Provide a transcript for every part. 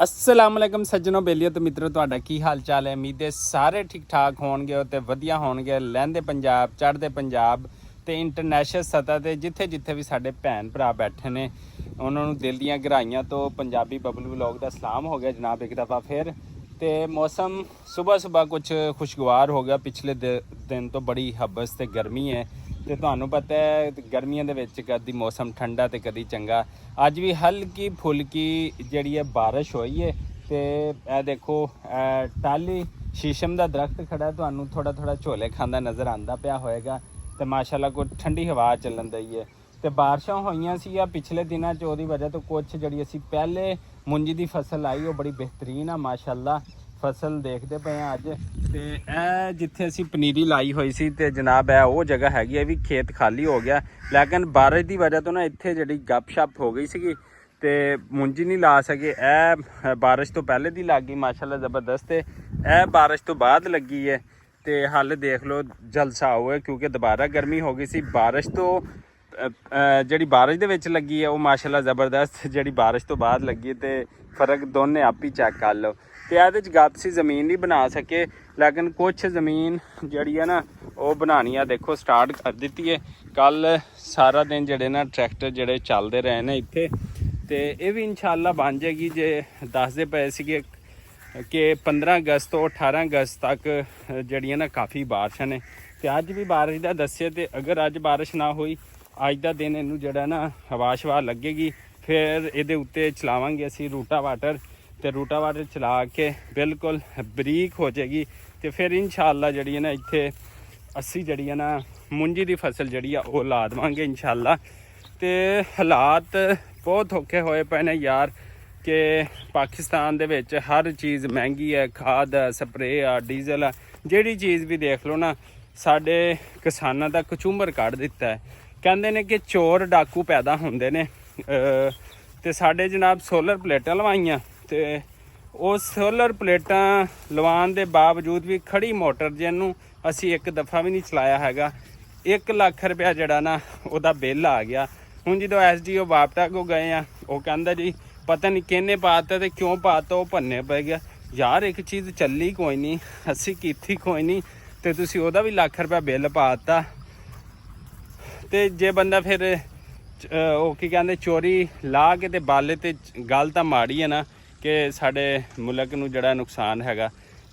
अस्सलाम वालेकुम सज्जनों बेलियो तो मित्रों तुहाडा की हाल चाल है। उम्मीद है सारे ठीक ठाक होणगे ते वधिया होणगे। लहंदे पंजाब चढ़दे पंजाब ते इंटरनेशनल सतह ते जिथे जिथे भी साडे भैन भरा बैठे ने उन्हां नूं दिल दीआं गहराइयां तो पंजाबी बबलू व्लॉग दा सलाम हो गया जनाब एक दफ़ा फिर। तो मौसम सुबह सुबह कुछ खुशगवार हो गया। पिछले दिन तो बड़ी हबस ते गर्मी है तो तुहानूं पता है गर्मियों के विच कदी मौसम ठंडा तो कदी चंगा। अज भी हल्की फुल्की जिहड़ी है बारिश हुई है। तो यह देखो टाली शीशम का दरख्त खड़ा है, तुहानूं थोड़ा थोड़ा झोले खांदा नज़र आंदा पिया होएगा। तो माशाल्लाह कोई ठंडी हवा चलन दी है। तो बारिशां होईयां सी पिछले दिनों च, उहदी वजह तो कुछ जिहड़ी असीं पहले मुंजी की फसल आई वो बड़ी बेहतरीन आ माशाल्लाह फसल देखते पे हैं अज। तो जिथे असीं पनीरी लाई हुई सी ते जनाब है वो जगह हैगी है भी खेत खाली हो गया, लेकिन बारिश की वजह तो ना इत्थे जिहड़ी गपशप हो गई सी ते मुंजी नहीं ला सके। बारिश तो पहले दी लग गई माशाल्लाह ज़बरदस्त। बारिश तो बाद लगी है तो हल देख लो जलसा हुआ है क्योंकि दोबारा गर्मी हो गई सी। बारिश तो जी बारिश दे विच लगी है वो माशाल्लाह ज़बरदस्त, जी बारिश तो बाद लगी तो फ़र्क दोने आप ही चेक कर लो। तो ये गपसी ज़मीन नहीं बना सके, लेकिन कुछ ज़मीन जी है ना वो बनानी है देखो स्टार्ट कर दी है। कल सारा दिन जड़े ना ट्रैक्टर जड़े चलते रहे हैं इत्थे, तो ये भी इंशाल्लाह बन जाएगी। जे दसदे पे सी कि 15 अगस्त तो 18 अगस्त तक जड़ियाँ ना काफ़ी बारिशां ने। तो अज भी बारिश का दस्से तो अगर अज बारिश ना हुई अज का दिन इनू जड़ा ना हवा शवा लगेगी, फिर ये उत्ते चलावांगे असी रूटा वाटर। तो रूटा वाटर चला के बिल्कुल बरीक हो जाएगी तो फिर इंशाल्लाह जड़ी है ना इत्थे असी जड़ी है ना मुंजी की फसल जड़ी है वो ला देवांगे इंशाल्लाह। तो हालात बहुत औखे होए पे ने यार कि पाकिस्तान दे विच हर चीज़ महंगी है, खाद है, स्प्रे है, डीजल है, जिहड़ी चीज़ भी देख लो ना साडे किसानां दा कचूमर कढ़ दिता है। कहंदे ने कि चोर डाकू पैदा होंदे ने। ते साडे जनाब सोलर प्लेटां लवाइयां तो उस सोलर प्लेटां लवान के बावजूद भी खड़ी मोटर जिन्हों असी एक दफ़ा भी नहीं चलाया हैगा 1 लाख रुपया जड़ा ना वह बिल आ गया। हूँ जो SDO वापटा को गए हैं वो कहता जी पता नहीं किन्ने पाता तो क्यों पाता वो भन्ने पै गया। यार एक चीज़ चली कोई नहीं असी कीती कोई नहीं तो तुसी ओदा भी लाख रुपया बिल पाता। तो जे बंदा फिर वो की कहते चोरी ला के ते बाले तो गल तो माड़ी है ना कि साडे मुल्क नूं जड़ा नुकसान हैगा,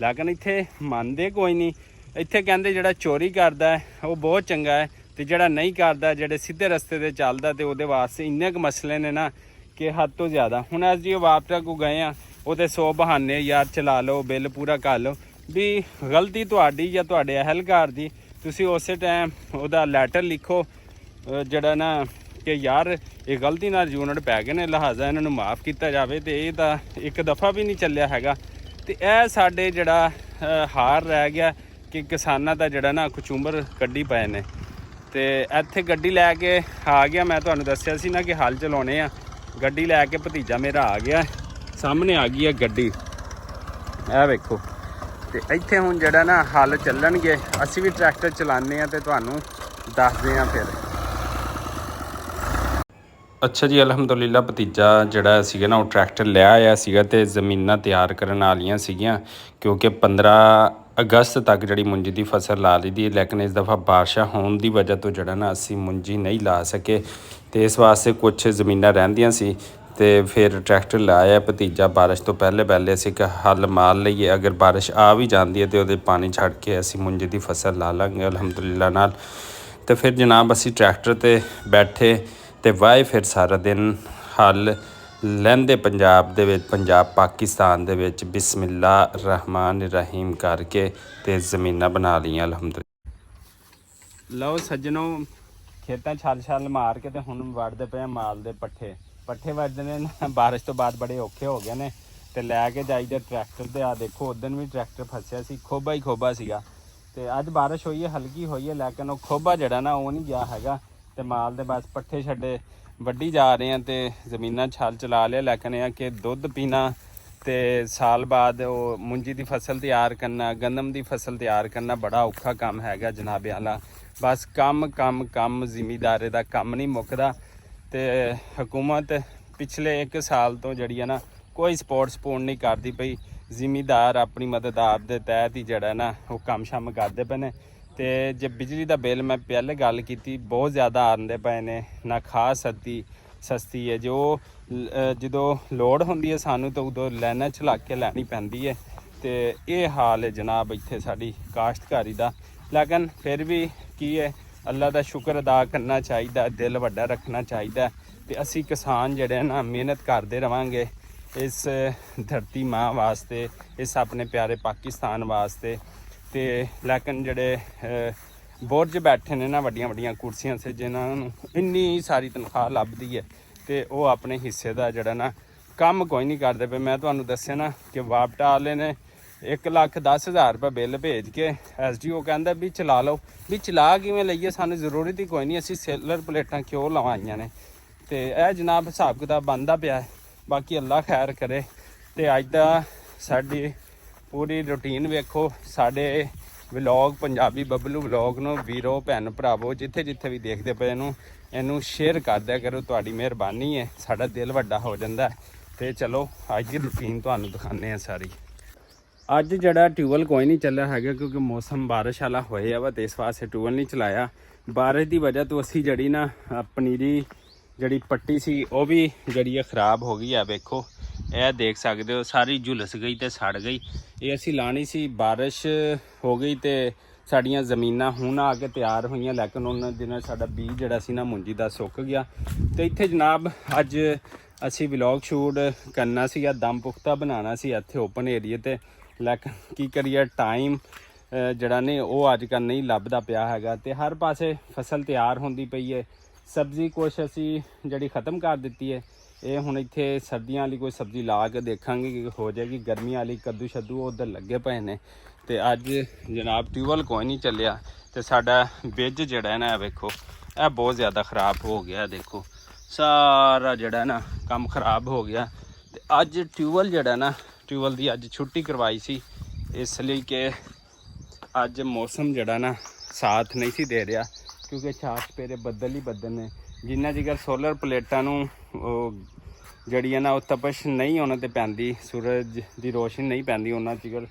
लेकिन इत्थे मनदे कोई नहीं। इत्थे कहंदे जड़ा चोरी करदा है वो बहुत चंगा है तो जड़ा नहीं करदा जेड़े सीधे रस्ते ते चलदा तो उहदे वास्ते इन्ने क मसले ने ना कि हद तो ज़्यादा। हुण SDO वापटा को गए हैं वो तो 100 बहाने यार चला लो बिल पूरा कर लो भी गलती तुहाडी या तुहाडे अहलकार दी। तुसी उस टाइम उहदा लैटर लिखो जड़ा ना कि यार ये गलती नाल यूनिट पै गए ने लिहाजा इन्हों माफ़ किया जाए। तो ये तो एक दफ़ा भी नहीं चलिया हैगा। तो यह साडे जड़ा हार रह गया कि किसानां दा जड़ा ना कचूमर कड्ढी पए ने। तो इत्थे गड्डी लैके आ गया, मैं तुहानूं दस्सिया सी ना कि हल चलाने आ। गड्डी लैके भतीजा मेरा आ गया, सामने आ गई है गड्डी ए वेखो। तो इत्थे हुण जड़ा ना हल चलणगे, असीं भी ट्रैक्टर चलाने आ ते तुहानूं दसदे आ फिर। अच्छा जी अलहमदुलिल्लाह भतीजा जड़ा सीगा ना वो ट्रैक्टर लै आया सीगा ते ज़मीनां तैयार करन वालियां सीगियां क्योंकि 15 अगस्त तक जड़ी मुंजी की फसल ला ली दी, लेकिन इस दफ़ा बारिशां होने की वजह तो जड़ा ना असी मुंजी नहीं ला सके। तो इस वास्ते कुछ ज़मीनां रहिंदियां सी ते फिर ट्रैक्टर लाया भतीजा बारिश तो पहले पहले असी हल मार लईए, अगर बारिश आ भी जाती है तो वो पानी छड़ के असी मुंजी की फसल ला लांगे अलहमदुलिल्लाह नाल। तो फिर जनाब असी ट्रैक्टर ते बैठे तो वाए फिर सारा दिन हल लहंदे पंजाब दे विच पंजाब पाकिस्तान दे विच बिस्मिल्लाह रहमान रहीम करके ते ज़मीनां बना लियां अलहमदुलिल्लाह। लो सज्जनों खेतां छल छल मार के तो हुण वढ़दे पे माल दे पट्ठे वढ़दे ने बारिश तो बाद बड़े औखे हो गए ने। तो लैके जाईदे ट्रैक्टर ते आ देखो उदन भी ट्रैक्टर फसिया सी, खोबा ही खोबा सीगा। तो अज बारिश हुई है हल्की हुई है लेकिन वो खोबा जड़ा ना वो नहीं गया हैगा। तो माल दे बस पट्ठे छड्डे वड्डी जा रहे हैं तो ज़मीनां छल चला लिया, लेकिन यह कि दुध पीना तो साल बाद वो मुंजी की फसल तैयार करना, गंदम की फसल तैयार करना बड़ा औखा काम हैगा जनाबे आला। बस कम कम कम जिमीदारे का कम नहीं मुकदा। तो हुकूमत पिछले 1 साल तो जड़ी है ना ਕੋਈ ਸਪੋਰਟ ਨਹੀਂ ਕਰਦੀ ਪਈ। ਜ਼ਿਮੀਦਾਰ ਆਪਣੀ ਮਦਦ ਆਪ ਦੇ ਤਹਿਤ ਹੀ ਜਿਹੜਾ ਨਾ ਉਹ ਕੰਮ ਸ਼ਮ ਕਰਦੇ ਪਏ ਨੇ। ਤੇ ਜੇ ਬਿਜਲੀ ਦਾ ਬਿੱਲ ਮੈਂ ਪਹਿਲੇ ਗੱਲ ਕੀਤੀ ਬਹੁਤ ਜ਼ਿਆਦਾ ਆਉਂਦੇ ਪਏ ਨੇ, ਨਾ ਖਾਸ ਸਸਤੀ ਹੈ। ਜੋ ਜਦੋਂ ਲੋੜ ਹੁੰਦੀ ਹੈ ਸਾਨੂੰ ਤਾਂ ਉਦੋਂ ਲਾਈਨਾਂ 'ਚ ਲੱਗ ਕੇ ਲੈਣੀ ਪੈਂਦੀ ਹੈ। ਤੇ ਇਹ ਹਾਲ ਹੈ ਜਨਾਬ ਇੱਥੇ ਸਾਡੀ ਕਾਸ਼ਤਕਾਰੀ ਦਾ। ਲੇਕਿਨ ਫਿਰ ਵੀ ਕੀ ਹੈ, ਅੱਲਾ ਦਾ ਸ਼ੁਕਰ ਅਦਾ ਕਰਨਾ ਚਾਹੀਦਾ, ਦਿਲ ਵੱਡਾ ਰੱਖਣਾ ਚਾਹੀਦਾ। ਤੇ ਅਸੀਂ ਕਿਸਾਨ ਜਿਹੜੇ ਨਾ ਮਿਹਨਤ ਕਰਦੇ ਰਵਾਂਗੇ ਇਸ ਧਰਤੀ ਮਾਂ ਵਾਸਤੇ, ਇਸ ਆਪਣੇ ਪਿਆਰੇ ਪਾਕਿਸਤਾਨ ਵਾਸਤੇ। ਤੇ ਲੇਕਿਨ ਜਿਹੜੇ ਬੁਰਜ ਬੈਠੇ ਨੇ ਨਾ ਵੱਡੀਆਂ ਵੱਡੀਆਂ ਕੁਰਸੀਆਂ 'ਤੇ, ਜਿਨ੍ਹਾਂ ਨੂੰ ਇੰਨੀ ਸਾਰੀ ਤਨਖਾਹ ਲੱਭਦੀ ਹੈ ਤੇ ਉਹ ਆਪਣੇ ਹਿੱਸੇ ਦਾ ਜਿਹੜਾ ਨਾ ਕੰਮ ਕੋਈ ਨਹੀਂ ਕਰਦੇ ਪਏ। ਮੈਂ ਤੁਹਾਨੂੰ ਦੱਸਿਆ ਨਾ ਕਿ ਵਾਪਟਾ ਵਾਲੇ ਨੇ 1,10,000 ਰੁਪਏ ਬਿੱਲ ਭੇਜ ਕੇ SDO ਕਹਿੰਦਾ ਵੀ ਚਲਾ ਲਓ। ਵੀ ਚਲਾ ਕਿਵੇਂ ਲਈਏ, ਸਾਨੂੰ ਜ਼ਰੂਰਤ ਹੀ ਕੋਈ ਨਹੀਂ, ਅਸੀਂ ਸੋਲਰ ਪਲੇਟਾਂ ਕਿਉਂ ਲਵਾਈਆਂ ਨੇ। ਤੇ ਇਹ ਜਨਾਬ ਹਿਸਾਬ ਕਿਤਾਬ ਬਣਦਾ ਪਿਆ। ਬਾਕੀ ਅੱਲਾ ਖੈਰ ਕਰੇ। ਤੇ ਅੱਜ ਦਾ ਸਾਡੀ ਪੂਰੀ ਰੂਟੀਨ ਵੇਖੋ। ਸਾਡੇ ਵਲੌਗ ਪੰਜਾਬੀ ਬੱਬਲੂ ਵਲੌਗ ਨੂੰ ਵੀਰੋ ਭੈਣ ਭਰਾਵੋ ਜਿੱਥੇ ਜਿੱਥੇ ਵੀ ਦੇਖਦੇ ਪਏ ਇਹਨੂੰ ਸ਼ੇਅਰ ਕਰ ਦਿਆ ਕਰੋ। ਤੁਹਾਡੀ ਮਿਹਰਬਾਨੀ ਹੈ, ਸਾਡਾ ਦਿਲ ਵੱਡਾ ਹੋ ਜਾਂਦਾ। ਤੇ ਚਲੋ ਅੱਜ ਦੀ ਰੂਟੀਨ ਤੁਹਾਨੂੰ ਦਿਖਾਉਂਦੇ ਆ ਸਾਰੀ। ਅੱਜ ਜਿਹੜਾ ਟਿਊਬਵੈੱਲ ਕੋਈ ਨਹੀਂ ਚੱਲਿਆ ਹੈਗਾ ਕਿਉਂਕਿ ਮੌਸਮ ਬਾਰਿਸ਼ ਵਾਲਾ ਹੋਇਆ ਵਾ, ਤੇ ਇਸ ਵਾਸਤੇ ਟਿਊਬਵੈੱਲ ਨਹੀਂ ਚਲਾਇਆ। ਬਾਰਿਸ਼ ਦੀ ਵਜ੍ਹਾ ਤੋਂ ਅਸੀਂ ਜਿਹੜੀ ਨਾ ਪਨੀਰੀ ਜਿਹੜੀ ਪੱਟੀ ਸੀ ਉਹ ਵੀ ਜਿਹੜੀ ਖਰਾਬ ਹੋ ਗਈ ਆ। ਵੇਖੋ ਇਹ ਦੇਖ ਸਕਦੇ ਹੋ, ਸਾਰੀ ਝੁਲਸ ਗਈ ਤੇ ਸੜ ਗਈ। ਇਹ ਅਸੀਂ ਲਾਣੀ ਸੀ, ਬਾਰਿਸ਼ ਹੋ ਗਈ ਤੇ ਸਾਡੀਆਂ ਜ਼ਮੀਨਾਂ ਹੁਣ ਆ ਕੇ ਤਿਆਰ ਹੋਈਆਂ, ਲੇਕਿਨ ਉਹਨਾਂ ਦਿਨਾਂ ਸਾਡਾ ਬੀਜ ਜਿਹੜਾ ਸੀ ਨਾ ਮੁੰਜੀ ਦਾ ਸੁੱਕ ਗਿਆ। ਤੇ ਇੱਥੇ ਜਨਾਬ ਅੱਜ ਅਸੀਂ ਵਲੌਗ ਸ਼ੂਟ ਕਰਨਾ ਸੀ ਜਾਂ ਦਮ ਪੁਖਤਾ ਬਣਾਉਣਾ ਸੀ ਇੱਥੇ ਓਪਨ ਏਰੀਏ ਤੇ, ਲੇਕਿਨ ਕੀ ਕਰੀਏ ਟਾਈਮ ਜਿਹੜਾ ਨੇ ਉਹ ਅੱਜ ਕੱਲ੍ਹ ਨਹੀਂ ਲੱਭਦਾ ਪਿਆ ਹੈਗਾ। ਤੇ ਹਰ ਪਾਸੇ ਫਸਲ ਤਿਆਰ ਹੁੰਦੀ ਪਈ ਹੈ। ਸਬਜ਼ੀ ਕੁਛ ਅਸੀਂ ਜਿਹੜੀ ख़त्म ਕਰ ਦਿੱਤੀ ਹੈ। ਇਹ ਹੁਣ ਇੱਥੇ ਸਰਦੀਆਂ ਵਾਲੀ ਕੋਈ ਸਬਜ਼ੀ ਲਾ ਕੇ ਦੇਖਾਂਗੇ ਕਿ ਹੋ ਜਾਏਗੀ। ਗਰਮੀਆਂ ਵਾਲੀ ਕੱਦੂ ਸ਼ੱਦੂ ਉੱਧਰ ਲੱਗੇ ਪਏ ਨੇ। ਤੇ ਅੱਜ ਜਨਾਬ ਟਿਊਬਵੈੱਲ ਕੋਈ ਨਹੀਂ ਚੱਲਿਆ ਤੇ ਸਾਡਾ ਬਿੱਜ ਜਿਹੜਾ ਨਾ ਵੇਖੋ ਇਹ ਬਹੁਤ ਜ਼ਿਆਦਾ ਖ਼ਰਾਬ ਹੋ ਗਿਆ। ਦੇਖੋ ਸਾਰਾ ਜਿਹੜਾ ਨਾ ਕੰਮ ਖ਼ਰਾਬ ਹੋ ਗਿਆ। ਤੇ ਅੱਜ ਟਿਊਬਵੈੱਲ ਜਿਹੜਾ ਨਾ ਟਿਊਬਵੈੱਲ ਦੀ ਅੱਜ ਛੁੱਟੀ ਕਰਵਾਈ ਸੀ, ਇਸ ਲਈ ਕਿ ਅੱਜ ਮੌਸਮ ਜਿਹੜਾ ਨਾ ਸਾਥ ਨਹੀਂ ਸੀ ਦੇ ਰਿਹਾ ਕਿਉਂਕਿ ਚਾਰ ਚੁਫੇਰੇ ਬੱਦਲ ਹੀ ਬੱਦਲ ਨੇ। ਜਿੰਨਾ ਜਿਕਰ ਸੋਲਰ ਪਲੇਟਾਂ ਨੂੰ ਜਿਹੜੀ ਹੈ ਨਾ ਉਹ ਤਪਸ਼ ਨਹੀਂ ਉਹਨਾਂ 'ਤੇ ਪੈਂਦੀ, ਸੂਰਜ ਦੀ ਰੋਸ਼ਨੀ ਨਹੀਂ ਪੈਂਦੀ, ਉਹਨਾਂ ਚਿਕਰ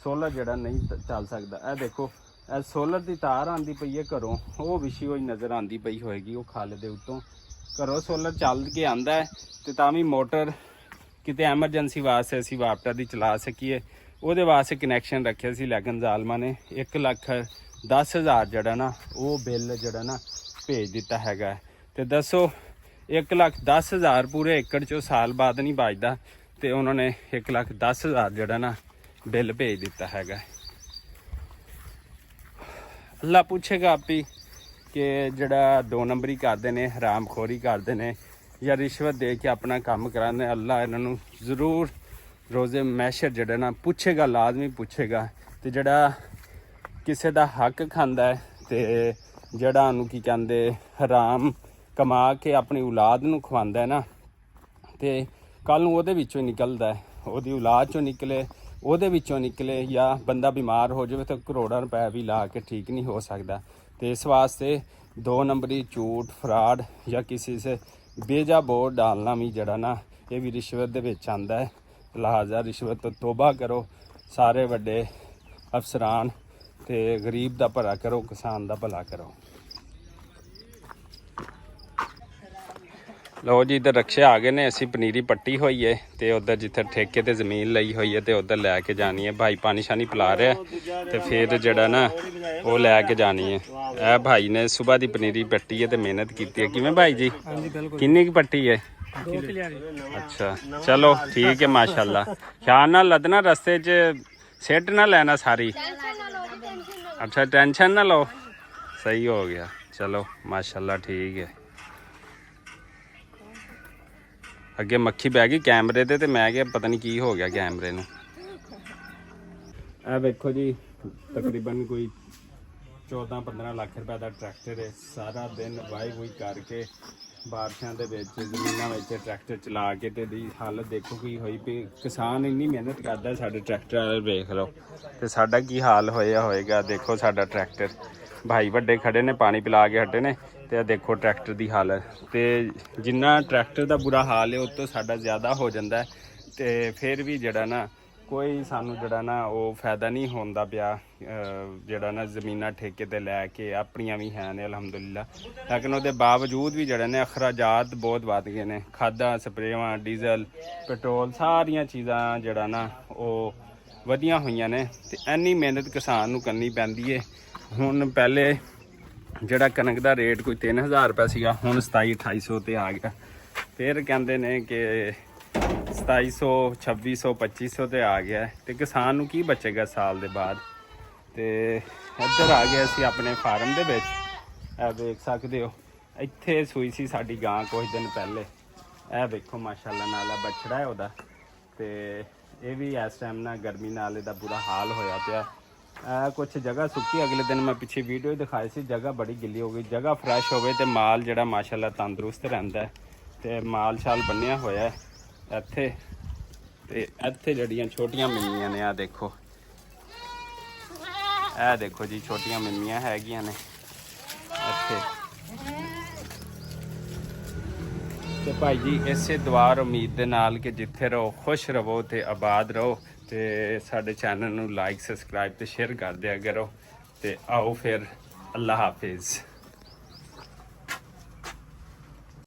ਸੋਲਰ ਜਿਹੜਾ ਨਹੀਂ ਚੱਲ ਸਕਦਾ। ਇਹ ਦੇਖੋ ਇਹ ਸੋਲਰ ਦੀ ਤਾਰ ਆਉਂਦੀ ਪਈ ਹੈ ਘਰੋਂ, ਉਹ ਵਿਛੀ ਹੋਈ ਨਜ਼ਰ ਆਉਂਦੀ ਪਈ ਹੋਏਗੀ ਉਹ ਖਾਲ ਦੇ ਉੱਤੋਂ। ਘਰੋਂ ਸੋਲਰ ਚੱਲ ਕੇ ਆਉਂਦਾ ਹੈ ਤੇ ਤਾਂ ਵੀ ਮੋਟਰ ਕਿਤੇ ਐਮਰਜੈਂਸੀ ਵਾਸਤੇ ਅਸੀਂ ਵਾਪਟਾ ਦੀ ਚਲਾ ਸਕੀਏ ਉਹਦੇ ਵਾਸਤੇ ਕਨੈਕਸ਼ਨ ਰੱਖਿਆ ਸੀ। ਲੇਕਿਨ ਜ਼ਾਲਮਾਂ ਨੇ 1,10,000 ਜਿਹੜਾ ਨਾ ਉਹ ਬਿੱਲ ਜਿਹੜਾ ਨਾ ਭੇਜ ਦਿੱਤਾ ਹੈਗਾ। ਤੇ ਦੱਸੋ 1,10,000 ਪੂਰੇ ਏਕੜ 'ਚੋਂ ਸਾਲ ਬਾਅਦ ਨਹੀਂ ਬਚਦਾ ਤੇ ਉਹਨਾਂ ਨੇ 1,10,000 ਜਿਹੜਾ ਨਾ ਬਿੱਲ ਭੇਜ ਦਿੱਤਾ ਹੈਗਾ। ਅੱਲਾ ਪੁੱਛੇਗਾ ਆਪੀ ਕਿ ਜਿਹੜਾ 2 ਨੰਬਰੀ ਕਰਦੇ ਨੇ, ਹਰਾਮਖੋਰੀ ਕਰਦੇ ਨੇ ਜਾਂ ਰਿਸ਼ਵਤ ਦੇ ਕੇ ਆਪਣਾ ਕੰਮ ਕਰਾਉਂਦੇ, ਅੱਲਾ ਇਹਨਾਂ ਨੂੰ ਜ਼ਰੂਰ ਰੋਜ਼ੇ ਮੈਸ਼ਰ ਜਿਹੜਾ ਨਾ ਪੁੱਛੇਗਾ, ਲਾਜ਼ਮੀ ਪੁੱਛੇਗਾ। ਤੇ ਜਿਹੜਾ ਕਿਸੇ ਦਾ ਹੱਕ ਖਾਂਦਾ ਹੈ ਤੇ ਜਿਹੜਾ ਉਹਨੂੰ ਕੀ ਕਹਿੰਦੇ ਹਰਾਮ ਕਮਾ ਕੇ ਆਪਣੀ ਔਲਾਦ ਨੂੰ ਖਵਾਉਂਦਾ ਹੈ ਨਾ, ਤੇ ਕੱਲ੍ਹ ਨੂੰ ਉਹਦੇ ਵਿੱਚੋਂ ਨਿਕਲਦਾ ਹੈ, ਉਹਦੀ ਔਲਾਦ 'ਚੋਂ ਨਿਕਲੇ, ਉਹਦੇ ਵਿੱਚੋਂ ਨਿਕਲੇ, ਜਾਂ ਬੰਦਾ ਬਿਮਾਰ ਹੋ ਜਾਵੇ ਤਾਂ ਕਰੋੜਾਂ ਰੁਪਏ ਵੀ ਲਾ ਕੇ ਠੀਕ ਨਹੀਂ ਹੋ ਸਕਦਾ। ਤੇ ਇਸ ਵਾਸਤੇ 2 ਨੰਬਰੀ ਝੂਠ ਫਰਾਡ ਜਾਂ ਕਿਸੇ ਸੇ ਬੇਜਾ ਬੋਰ ਡਾਲਣਾ ਵੀ ਜਿਹੜਾ ਨਾ ਇਹ ਵੀ ਰਿਸ਼ਵਤ ਦੇ ਵਿੱਚ ਆਉਂਦਾ ਹੈ। ਲਿਹਾਜ਼ਾ ਰਿਸ਼ਵਤ ਤੋਂ ਤੋਬਾ ਕਰੋ ਸਾਰੇ ਵੱਡੇ ਅਫਸਰਾਨ, ਤੇ ਗਰੀਬ ਦਾ ਭਲਾ ਕਰੋ, ਕਿਸਾਨ ਦਾ ਭਲਾ ਕਰੋ। ਲਓ ਜੀ ਇੱਧਰ ਰਕਸ਼ੇ ਆ ਗਏ ਨੇ, ਅਸੀਂ ਪਨੀਰੀ ਪੱਟੀ ਹੋਈ ਹੈ ਤੇ ਉੱਧਰ ਜਿੱਥੇ ਠੇਕੇ ਤੇ ਜ਼ਮੀਨ ਲਈ ਹੋਈ ਹੈ ਤੇ ਉੱਧਰ ਲੈ ਕੇ ਜਾਣੀ ਹੈ। ਭਾਈ ਪਾਣੀ ਸ਼ਾਨੀ ਪਿਲਾ ਰਿਹਾ ਤੇ ਫਿਰ ਜਿਹੜਾ ਨਾ ਉਹ ਲੈ ਕੇ ਜਾਣੀ ਹੈ। ਇਹ ਭਾਈ ਨੇ ਸਵੇਰ ਦੀ ਪਨੀਰੀ ਪੱਟੀ ਹੈ ਤੇ ਮਿਹਨਤ ਕੀਤੀ ਹੈ। ਕਿਵੇਂ ਭਾਈ ਜੀ? ਕਿੰਨੀ ਕੁ ਪੱਟੀ ਹੈ? ਅੱਛਾ ਚਲੋ ਠੀਕ ਹੈ, ਮਾਸ਼ਾਅੱਲਾ। ਖਿਆਲ ਨਾਲ ਲੱਦਣਾ, ਰਸਤੇ 'ਚ ਸਿੱਟ ਨਾ ਲੈਣਾ ਸਾਰੀ। ਅੱਛਾ ਟੈਨਸ਼ਨ ਨਾ ਲਓ, ਸਹੀ ਹੋ ਗਿਆ। ਚਲੋ ਮਾਸ਼ਾਅੱਲਾ ਠੀਕ ਹੈ। ਅੱਗੇ ਮੱਖੀ ਬਹਿ ਗਈ ਕੈਮਰੇ ਤੇ ਮੈਂ ਕਿਹਾ ਪਤਾ ਨਹੀਂ ਕੀ ਹੋ ਗਿਆ ਕੈਮਰੇ ਨੂੰ। ਇਹ ਵੇਖੋ ਜੀ ਤਕਰੀਬਨ ਕੋਈ 14-15 ਲੱਖ ਰੁਪਏ ਦਾ ਟਰੈਕਟਰ ਹੈ। ਸਾਰਾ ਦਿਨ ਵਾਈ ਵੂਈ ਕਰਕੇ ਬਾਰਿਸ਼ਾਂ ਦੇ ਵਿੱਚ ਜ਼ਮੀਨਾਂ ਵਿੱਚ ਟਰੈਕਟਰ ਚਲਾ ਕੇ ਤੇ ਦੀ ਹਾਲਤ ਦੇਖੋ ਕੀ ਹੋਈ ਪਈ। ਕਿਸਾਨ ਇੰਨੀ ਮਿਹਨਤ ਕਰਦਾ, ਸਾਡੇ ਟਰੈਕਟਰ ਵਾਲੇ ਵੇਖ ਲਓ ਤੇ ਸਾਡਾ ਕੀ ਹਾਲ ਹੋਏਗਾ। ਦੇਖੋ ਸਾਡਾ ਟਰੈਕਟਰ, ਭਾਈ ਵੱਡੇ ਖੜੇ ਨੇ ਪਾਣੀ ਪਿਲਾ ਕੇ ਹਟੇ ਨੇ ਤੇ ਦੇਖੋ ਟਰੈਕਟਰ ਦੀ ਹਾਲਤ। ਤੇ ਜਿੰਨਾ ਟਰੈਕਟਰ ਦਾ ਬੁਰਾ ਹਾਲ ਹੈ ਉਸ ਤੋਂ ਸਾਡਾ ਜ਼ਿਆਦਾ ਹੋ ਜਾਂਦਾ ਹੈ ਤੇ ਫਿਰ ਵੀ ਜਿਹੜਾ ਨਾ ਕੋਈ ਸਾਨੂੰ ਜਿਹੜਾ ਨਾ ਉਹ ਫਾਇਦਾ ਨਹੀਂ ਹੁੰਦਾ ਪਿਆ ਜਿਹੜਾ ਨਾ ਜ਼ਮੀਨਾਂ ਠੇਕੇ ਤੇ ਲੈ ਕੇ ਆਪਣੀਆਂ ਵੀ ਹੈ ਨੇ ਅਲਹਮਦੁਲਿਲਾ ਲੇਕਿਨ ਉਹਦੇ ਬਾਵਜੂਦ ਵੀ ਜਿਹੜੇ ਨੇ ਅਖਰਾਜਾਤ ਬਹੁਤ ਵੱਧ ਗਏ ਨੇ ਖਾਦਾਂ ਸਪਰੇਵਾਂ ਡੀਜ਼ਲ ਪੈਟਰੋਲ ਸਾਰੀਆਂ ਚੀਜ਼ਾਂ ਜਿਹੜਾ ਨਾ ਉਹ ਵਧੀਆਂ ਹੋਈਆਂ ਨੇ ਤੇ ਇੰਨੀ ਮਿਹਨਤ ਕਿਸਾਨ ਨੂੰ ਕਰਨੀ ਪੈਂਦੀ ਏ। ਹੁਣ ਪਹਿਲੇ ਜਿਹੜਾ ਕਣਕ ਦਾ ਰੇਟ ਕੋਈ 3000 ਰੁਪਏ ਸੀਗਾ ਹੁਣ 2700-2800 ਤੇ ਆ ਗਿਆ। ਫਿਰ ਕਹਿੰਦੇ ਨੇ ਕਿ 2700 2600 2500 ਤੇ ਆ ਗਿਆ ਤੇ ਕਿਸਾਨ ਨੂੰ ਕੀ ਬਚੇਗਾ ਸਾਲ ਦੇ ਬਾਅਦ। ਤੇ ਇੱਧਰ ਆ ਗਏ ਅਸੀਂ ਆਪਣੇ ਫਾਰਮ ਦੇ ਵਿੱਚ, ਇਹ ਦੇਖ ਸਕਦੇ ਹੋ ਇੱਥੇ ਸੂਈ ਸੀ ਸਾਡੀ ਗਾਂ ਕੁਝ ਦਿਨ ਪਹਿਲੇ। ਇਹ ਵੇਖੋ ਮਾਸ਼ਾਅੱਲਾ ਨਾਲ ਬਛੜਾ ਹੈ ਉਹਦਾ ਤੇ ਇਹ ਵੀ ਇਸ ਟਾਈਮ ਨਾ ਗਰਮੀ ਨਾਲ ਇਹਦਾ ਬੁਰਾ ਹਾਲ ਹੋਇਆ ਪਿਆ। ਕੁਛ ਜਗ੍ਹਾ ਸੁੱਕੀ, ਅਗਲੇ ਦਿਨ ਮੈਂ ਪਿੱਛੇ ਵੀਡੀਓ ਦਿਖਾਈ ਸੀ ਜਗ੍ਹਾ ਬੜੀ ਗਿੱਲੀ ਹੋ ਗਈ। ਜਗ੍ਹਾ ਫਰੈਸ਼ ਹੋਵੇ ਤੇ ਮਾਲ ਜਿਹੜਾ ਮਾਸ਼ਾਅੱਲਾ ਤੰਦਰੁਸਤ ਰਹਿੰਦਾ ਤੇ ਮਾਲ ਸ਼ਾਲ ਬੰਨਿਆ ਹੋਇਆ ਇੱਥੇ। ਤੇ ਇੱਥੇ ਜਿਹੜੀਆਂ ਛੋਟੀਆਂ ਮਿੰਨੀਆਂ ਨੇ ਆ ਦੇਖੋ, ਇਹ ਦੇਖੋ ਜੀ ਛੋਟੀਆਂ ਮਿੰਨੀਆਂ ਹੈਗੀਆਂ ਨੇ ਇੱਥੇ। ਤੇ ਭਾਈ ਜੀ ਇਸੇ ਦੁਆ ਉਮੀਦ ਦੇ ਨਾਲ ਕਿ ਜਿੱਥੇ ਰਹੋ ਖੁਸ਼ ਰਹੋ ਤੇ ਆਬਾਦ ਰਹੋ ਤੇ ਸਾਡੇ ਚੈਨਲ ਨੂੰ ਲਾਈਕ ਸਬਸਕ੍ਰਾਈਬ ਤੇ ਸ਼ੇਅਰ ਕਰ ਦਿਆ ਕਰੋ। ਤੇ ਆਓ ਫਿਰ ਅੱਲਾ ਹਾਫਿਜ਼।